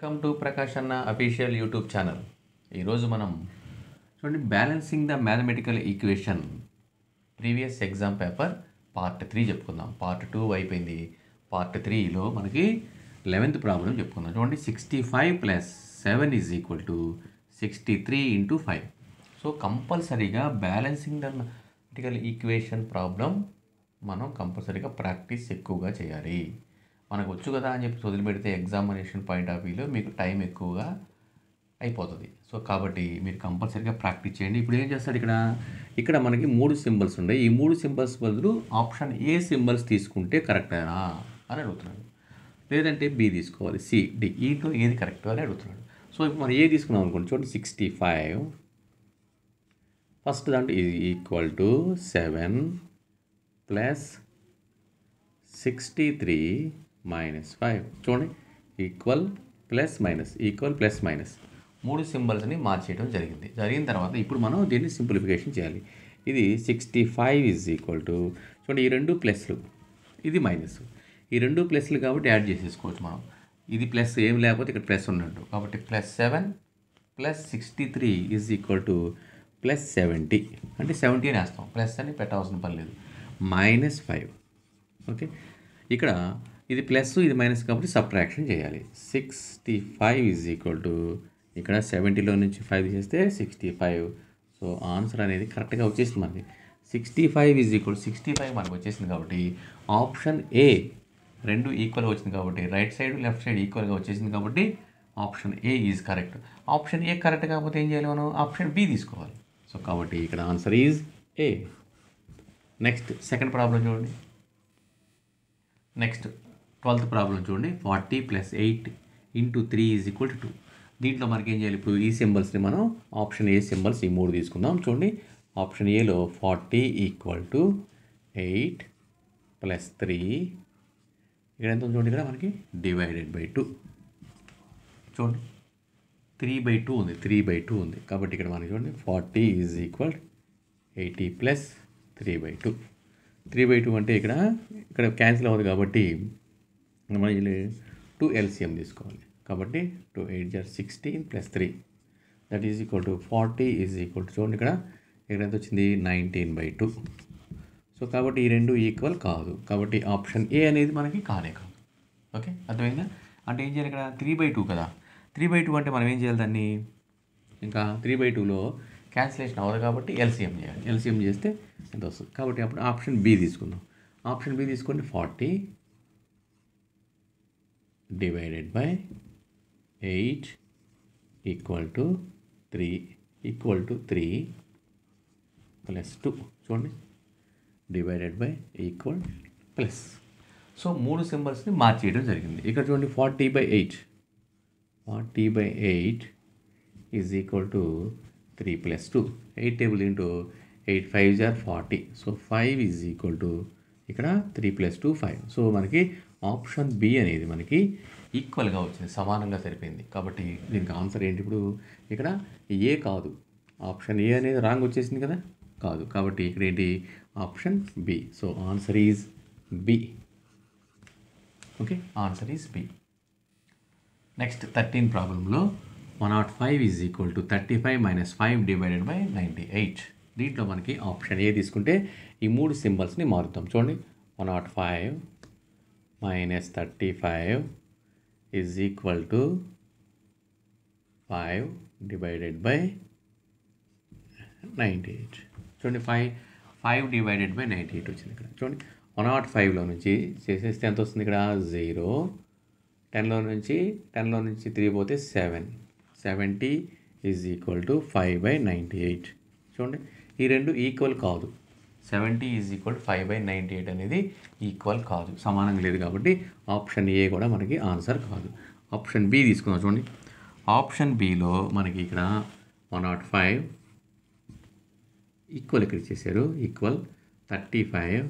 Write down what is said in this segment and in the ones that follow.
Welcome to Prakash అన్న official YouTube channel. ఈరోజు మనం చూడండి balancing the mathematical equation previous exam paper part 3 చెప్పుకుందాం. పార్ట్ 2 అయిపోయింది. పార్ట్ 3లో మనకి 11th ప్రాబ్లం చెప్పుకుందాం. చూడండి 65 + 7 = 63 × 5. సో కంపల్సరీగా balancing the mathematical equation problem మనం కంపల్సరీగా ప్రాక్టీస్ ఎక్కువగా చేయాలి. మనకు వచ్చు కదా అని చెప్పి వదిలిపెడితే ఎగ్జామినేషన్ పాయింట్ ఆఫ్ వ్యూలో మీకు టైం ఎక్కువగా అయిపోతుంది. సో కాబట్టి మీరు కంపల్సరీగా ప్రాక్టీస్ చేయండి. ఇప్పుడు ఏం చేస్తాడు ఇక్కడ మనకి 3 సింబల్స్ ఉన్నాయి. ఈ 3 సింబల్స్ బదులు ఆప్షన్ ఏ సింబల్స్ తీసుకుంటే కరెక్టేనా అని అడుగుతున్నాడు. లేదంటే బి తీసుకోవాలి, సి, డి, ఈతో ఏది కరెక్ట్ అని అడుగుతున్నాడు. సో ఇప్పుడు మనం ఏ తీసుకున్నాం అనుకోండి. చూడండి 65 ఫస్ట్ దాంట్లో = 7 + 63 - 5. చూడండి ఈక్వల్ ప్లస్ మైనస్ 3 సింబల్స్ని మార్చేయడం జరిగిన తర్వాత ఇప్పుడు మనం దీన్ని సింప్లిఫికేషన్ చేయాలి. ఇది 65 చూడండి, ఈ 2 ప్లస్లు, ఇది మైనస్, ఈ 2 ప్లస్లు కాబట్టి యాడ్ చేసేసుకోవచ్చు మనం. ఇది ప్లస్ ఏం లేకపోతే ఇక్కడ ప్లస్ ఉన్నట్టు కాబట్టి +7 + 63 = +70. అంటే 70 అని వేస్తాం, ప్లస్ అని పెట్టాల్సిన పని లేదు. -5. ఓకే, ఇక్కడ ఇది ప్లస్ ఇది మైనస్ కాబట్టి సబ్ట్రాక్షన్ చేయాలి. 65 ఇక్కడ 70లో నుంచి 5 చేస్తే 65. సో ఆన్సర్ అనేది కరెక్ట్గా వచ్చేసింది మనకి. 65 మనకు వచ్చేసింది కాబట్టి ఆప్షన్ ఏ 2 ఈక్వల్గా వచ్చింది కాబట్టి రైట్ సైడ్ లెఫ్ట్ సైడ్ ఈక్వల్గా వచ్చేసింది కాబట్టి option A is correct. Option A correct కాకపోతే ఏం చేయాలి, మనం ఆప్షన్ బి తీసుకోవాలి. సో కాబట్టి ఇక్కడ answer is a. Next second problem చూడండి. నెక్స్ట్ 12th ప్రాబ్లం చూడండి. 40 + 8 × 3 = 2. దీంట్లో మనకి ఏం చేయాలి, ఇప్పుడు ఈ సింబల్స్ని మనం ఆప్షన్ ఏ సింబల్స్ ఈ 3 తీసుకుందాం. చూడండి ఆప్షన్ ఏలో 40 = 8 + 3 ఇక్కడ ఎంత ఉంది చూడండి, ఇక్కడ మనకి /2. చూడండి 3/2 ఉంది, 3/2 ఉంది కాబట్టి ఇక్కడ మనకి చూడండి 40 = 80 + 3/2. 3/2 అంటే ఇక్కడ క్యాన్సిల్ అవ్వదు కాబట్టి మనం 2 LCM తీసుకోవాలి. కాబట్టి 2 8 16 + 3 దట్ ఈజ్ = 40 చూడండి ఇక్కడ ఎంత వచ్చింది 19/2. సో కాబట్టి ఈ 2 ఈక్వల్ కాదు కాబట్టి ఆప్షన్ ఏ అనేది మనకి కానే కాదు. ఓకే, అర్థమైందా? అంటే ఏం చేయాలి, ఇక్కడ 3/2 కదా, 3/2 అంటే మనం ఏం చేయాలి, దాన్ని ఇంకా 3/2లో క్యాన్సిలేషన్ అవ్వదు కాబట్టి LCM చేయాలి. LCM చేస్తే ఎంత వస్తుంది కాబట్టి అప్పుడు ఆప్షన్ బి తీసుకుందాం. ఆప్షన్ బి తీసుకోండి. 40 / 8 = 3 + 2 చూడండి /= సో 3 సింబల్స్ని మార్చేయడం జరిగింది. ఇక్కడ చూడండి 40/8 = 3 + 2. 8 table into 8 5s are 40. So 5 ఇక్కడ 3 + 2 5. సో మనకి ఆప్షన్ బి అనేది మనకి ఈక్వల్గా వచ్చింది, సమానంగా సరిపోయింది. కాబట్టి దీనికి ఆన్సర్ ఏంటి, ఇప్పుడు ఇక్కడ ఏ కాదు, ఆప్షన్ ఏ అనేది రాంగ్ వచ్చేసింది కదా, కాదు. కాబట్టి ఇక్కడ ఏంటి option B. So answer is B. Okay, answer is B. Next 13 ప్రాబ్లంలో 105 = 35 - 5 / 98. దీంట్లో మనకి ఆప్షన్ ఏ తీసుకుంటే ఈ 3 సింబల్స్ని మారుతాం. చూడండి 105 - 35 = 5 / 98. చూడండి 5 / 98 వచ్చింది ఇక్కడ. చూడండి 105లో నుంచి చేసేస్తే ఎంత వస్తుంది, ఇక్కడ 0. 10లో నుంచి 3 పోతే 7. 70 = 5/98. చూడండి ఈ 2 ఈక్వల్ కాదు. 70 = 5/98 అనేది ఈక్వల్ కాదు, సమానంగా లేదు కాబట్టి ఆప్షన్ ఏ కూడా మనకి ఆన్సర్ కాదు. ఆప్షన్ బి తీసుకుందాం. చూడండి ఆప్షన్ బిలో మనకి ఇక్కడ 105 ఈక్వల్ ఇక్కడ ఇచ్చేసారు, ఈక్వల్ 35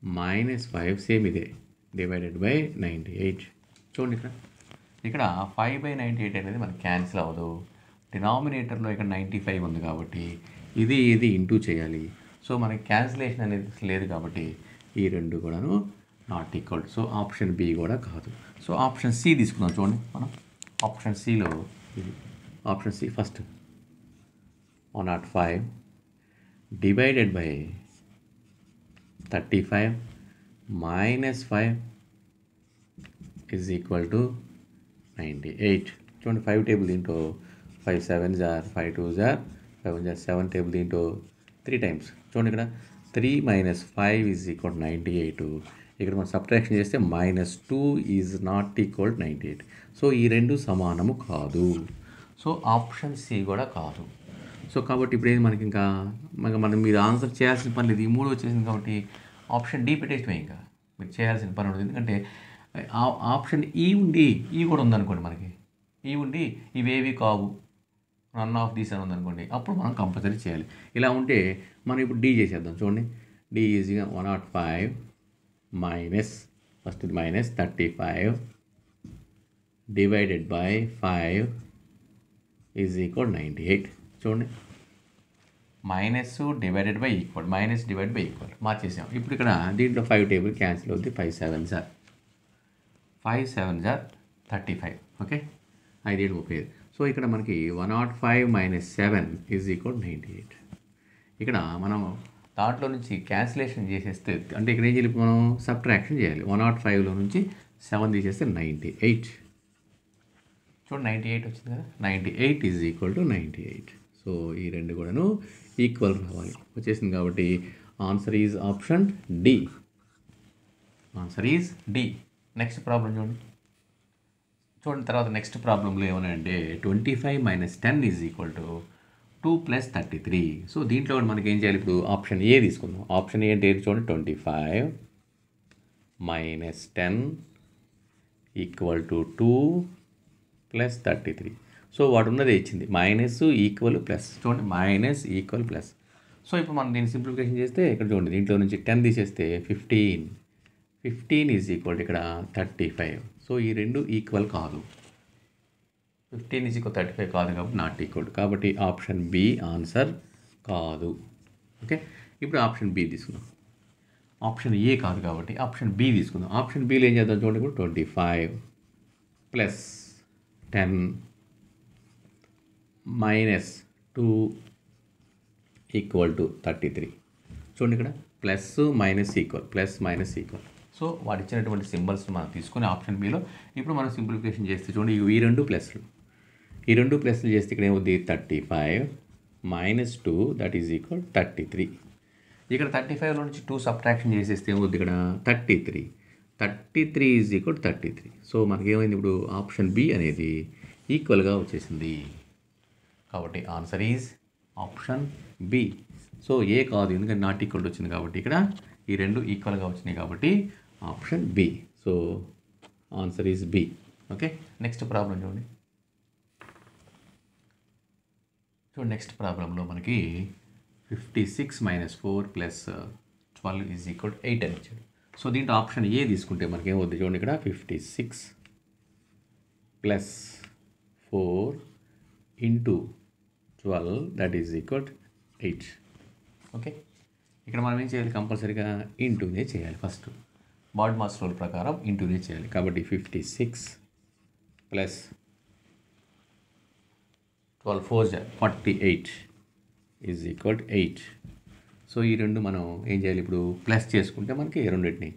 - 5 సేమ్ ఇదే / 98. చూడండి ఇక్కడ 5/98 అనేది మనకి క్యాన్సిల్ అవ్వదు. డినామినేటర్లో ఇక్కడ 95 ఉంది కాబట్టి ఇది ఇంటూ చేయాలి. సో మనకి క్యాన్సిలేషన్ అనేది లేదు కాబట్టి ఈ 2 కూడాను not equal. So option B కూడా కాదు. సో ఆప్షన్ సి తీసుకుందాం చూడండి మనం. ఆప్షన్ సిలో ఇది option C first 105 divided by 35 minus 5 is equal to 98. చూడండి 5 టేబుల్ దీంట్లో 5 7s are 5 2s are 5 1s are 7 table దీంట్లో 3 టైమ్స్. చూడండి ఇక్కడ 3 మైనస్ 5 ఈజ్ ఈక్వల్ 98. ఇక్కడ మనం సబ్ట్రాక్షన్ చేస్తే -2 ఈజ్ నాట్ ఈక్వల్ 98. సో ఈ రెండు సమానము కాదు. సో ఆప్షన్ సి కూడా కాదు. సో కాబట్టి ఇప్పుడు ఏది మనకి ఇంకా మనం మీరు ఆన్సర్ చేయాల్సిన పని లేదు. ఈ 3 వచ్చేసింది కాబట్టి ఆప్షన్ డి పెట్టేసిపోయి ఇంకా మీరు చేయాల్సిన పని ఉండదు. ఎందుకంటే ఆప్షన్ ఈ ఉండి ఈ కూడా ఉందనుకోండి, మనకి ఈ ఉండి ఇవేవి కావు నన్ ఆఫ్ దీస్ అని ఉందనుకోండి, అప్పుడు మనం కంపల్సరీ చేయాలి. ఇలా ఉంటే మనం ఇప్పుడు డి చేసేద్దాం. చూడండి డి ఈజీగా 105 minus first minus 35 divided by 5 is equal 98. చూడండి minus divided by equal, minus divide by equal మార్చేసాం. ఇప్పుడు ఇక్కడ దీంట్లో 5 టేబుల్ క్యాన్సిల్ అవుతుంది. 5 7s are 35. ఓకే 5 7 35. సో ఇక్కడ మనకి 105 మైనస్ 7 ఈజ్ ఈక్వల్ 98. ఇక్కడ మనం దాంట్లో నుంచి క్యాన్సిలేషన్ చేసేస్తే అంటే ఇక్కడ ఏం చేయాలి, మనం సబ్ట్రాక్షన్ చేయాలి. 105లో నుంచి 7 తీసేస్తే 98. చూడండి 98 వచ్చింది కదా, 98 ఈజ్ ఈక్వల్ టు 98. సో ఈ రెండు కూడాను ఈక్వల్ రావాలి వచ్చేసింది. కాబట్టి answer is option D. Answer is D. Next problem చూడండి తర్వాత నెక్స్ట్ ప్రాబ్లంలో ఏమన్నాయంటే 25 minus 10 is equal to 2 plus 33. So దీంట్లో మనకి ఏం చేయాలి, ఇప్పుడు ఆప్షన్ ఏ తీసుకుందాం. ఆప్షన్ ఏ అంటే చూడండి 25 minus 10 equal to 2 plus 33. So వాడు ఉన్నదే ఇచ్చింది మైనస్ ఈక్వల్ ప్లస్. చూడండి మైనస్ ఈక్వల్ ప్లస్. సో ఇప్పుడు మనం దీన్ని సింప్లిఫికేషన్ చేస్తే ఇక్కడ చూడండి దీంట్లో నుంచి 10 తీసేస్తే 15 ఈజ్ ఈక్వల్ ఇక్కడ 35. సో ఈ రెండు ఈక్వల్ కాదు. 15 ఈజ్ ఈక్వల్ 35 కాదు కాబట్టి నాట్ ఈక్వల్. కాబట్టి ఆప్షన్ బి ఆన్సర్ కాదు. ఓకే ఇప్పుడు ఆప్షన్ బి తీసుకుందాం. ఆప్షన్ ఏ కాదు కాబట్టి ఆప్షన్ బి తీసుకుందాం. ఆప్షన్ బిలో ఏం చేద్దాం చూడండి, ఇప్పుడు 25 ప్లస్ 10 మైనస్ 2 ఈక్వల్ టు 33. చూడండి ఇక్కడ plus minus equal, plus minus equal. So వాడు ఇచ్చినటువంటి సింబల్స్ మనం తీసుకుని ఆప్షన్ బిలో ఇప్పుడు మనం సింప్లిఫికేషన్ చేస్తే చూడండి ఈ రెండు ప్లస్లు చేస్తే ఇక్కడ ఏమవుద్ది 35 మైనస్ 2 దట్ ఈజ్ ఈక్వల్ 33. ఇక్కడ 35లో నుంచి 2 సబ్ట్రాక్షన్ చేసేస్తే ఏమవుద్ది ఇక్కడ 33 ఈజ్ ఈక్వల్ 33. సో మనకేమైంది ఇప్పుడు ఆప్షన్ బి అనేది ఈక్వల్గా వచ్చేసింది. కాబట్టి answer is option B. So A కాదు ఎందుకంటే నాట్ ఈక్వల్ వచ్చింది కాబట్టి ఇక్కడ ఈ రెండు ఈక్వల్గా వచ్చినాయి కాబట్టి option B. So answer is B. Okay next problem చూడండి. నెక్స్ట్ ప్రాబ్లంలో మనకి 56 మైనస్ 4 ప్లస్ 12 ఈజ్ ఈక్వల్ 8 అని ఇచ్చాడు. సో దీంట్లో ఆప్షన్ ఏ తీసుకుంటే మనకి ఏమవుద్ది చూడండి ఇక్కడ 56 plus 4 into 12 that is equal 8. Okay ఇక్కడ మనం ఏం చేయాలి, కంపల్సరీగా ఇంటూనే చేయాలి. ఫస్ట్ బాడ్ మాస్ రూల్ ప్రకారం ఇంటూనే చేయాలి. కాబట్టి 56 ప్లస్ 12 4 48 ఈజ్ ఈక్వల్ 8. సో ఈ రెండు మనం ఏం చేయాలి, ఇప్పుడు ప్లస్ చేసుకుంటే మనకి రెండింటిని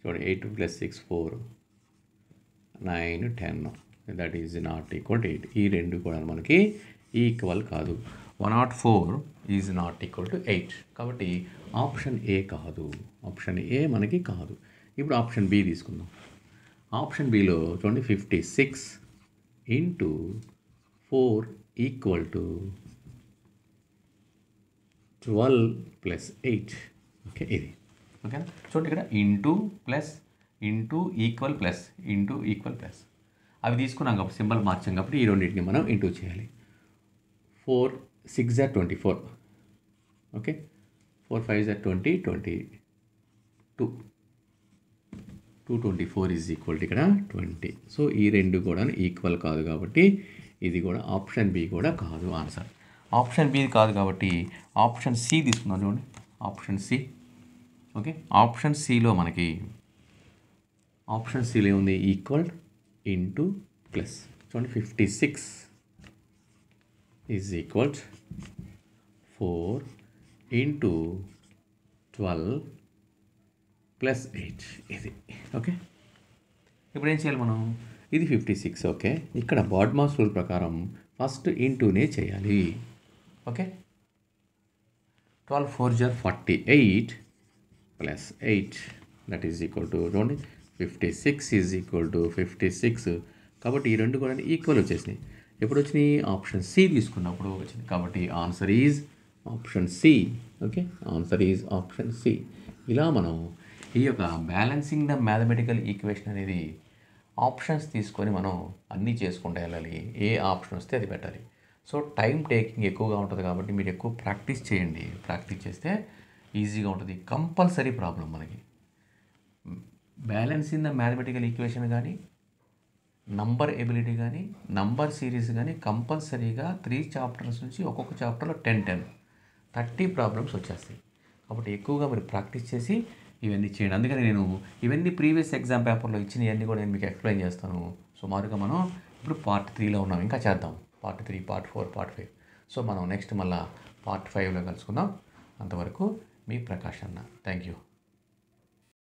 చూడండి 8 plus 6 4 9 10 that is not equal 8. ఈ రెండు కూడా మనకి ఈక్వల్ కాదు. 104 ఈజ్ నాట్ ఈక్వల్ టు 8. కాబట్టి ఆప్షన్ ఏ కాదు. ఆప్షన్ ఏ మనకి కాదు. ఇప్పుడు ఆప్షన్ బి తీసుకుందాం. ఆప్షన్ బిలో చూడండి 56 into 4 equal to 12 plus 8. Okay ఇది ఓకేనా. చూడండి ఇక్కడ into plus into equal plus into equal plus అవి తీసుకున్నాం కాబట్టి సింబల్ మార్చాం కాబట్టి ఈ రెండింటిని మనం ఇంటూ చేయాలి. 4 6 are 24. Okay 4 5 are 20 22 224 is equal ఇక్కడ 20. సో ఈ రెండు కూడా ఈక్వల్ కాదు కాబట్టి ఇది కూడా ఆప్షన్ బి కూడా కాదు ఆన్సర్. ఆప్షన్ బి కాదు కాబట్టి ఆప్షన్ సి తీసుకున్నాం చూడండి. Option C. ఓకే ఆప్షన్ సిలో మనకి ఆప్షన్ సిలో ఉంది ఈక్వల్ ఇంటూ ప్లస్. చూడండి 56 ఈజ్ ఈక్వల్ 4 ఇంటూ 12 ప్లస్ 8 ఇది. ఓకే, ఇప్పుడు ఏం చేయాలి మనం? ఇది 56. ఓకే, ఇక్కడ బాడ్మాస్ రూల్ ప్రకారం ఫస్ట్ ఇంటూనే చేయాలి. Okay, 12 4 jar 48 plus 8 that is equal to చూడండి 56 ఈజ్ ఈక్వల్ టు 56. కాబట్టి ఈ రెండు కూడా ఈక్వల్ వచ్చేసినాయి. ఎప్పుడు వచ్చినాయి? ఆప్షన్ సి తీసుకున్నప్పుడు వచ్చింది. కాబట్టి answer is option C. Okay, answer is option C. ఇలా మనం ఈ యొక్క బ్యాలెన్సింగ్ ద మ్యాథమెటికల్ ఈక్వేషన్ అనేది ఆప్షన్స్ తీసుకొని మనం అన్నీ చేసుకుంటూ వెళ్ళాలి. ఏ ఆప్షన్ వస్తే అది పెట్టాలి. సో టైం టేకింగ్ ఎక్కువగా ఉంటుంది కాబట్టి మీరు ఎక్కువ ప్రాక్టీస్ చేయండి. ప్రాక్టీస్ చేస్తే ఈజీగా ఉంటుంది. కంపల్సరీ ప్రాబ్లం మనకి బ్యాలెన్సింగ్ ద మ్యాథమెటికల్ ఈక్వేషన్ కానీ, నంబర్ ఎబిలిటీ కానీ, నంబర్ సిరీస్ కానీ కంపల్సరీగా 3 చాప్టర్స్ నుంచి ఒక్కొక్క చాప్టర్లో 10-30 ప్రాబ్లమ్స్ వచ్చేస్తాయి. కాబట్టి ఎక్కువగా మీరు ప్రాక్టీస్ చేసి ఇవన్నీ చేయండి. అందుకని నేను ఇవన్నీ ప్రీవియస్ ఎగ్జామ్ పేపర్లో ఇచ్చిన ఇవన్నీ కూడా నేను మీకు ఎక్స్ప్లెయిన్ చేస్తాను. సుమారుగా మనం ఇప్పుడు పార్ట్ 3లో ఉన్నాం. ఇంకా చేద్దాం పార్ట్ 3, పార్ట్ 4, పార్ట్ 5. సో మనం నెక్స్ట్ మళ్ళీ పార్ట్ 5లో కలుసుకుందాం. అంతవరకు మీ ప్రకాష్ అన్న. Thank you.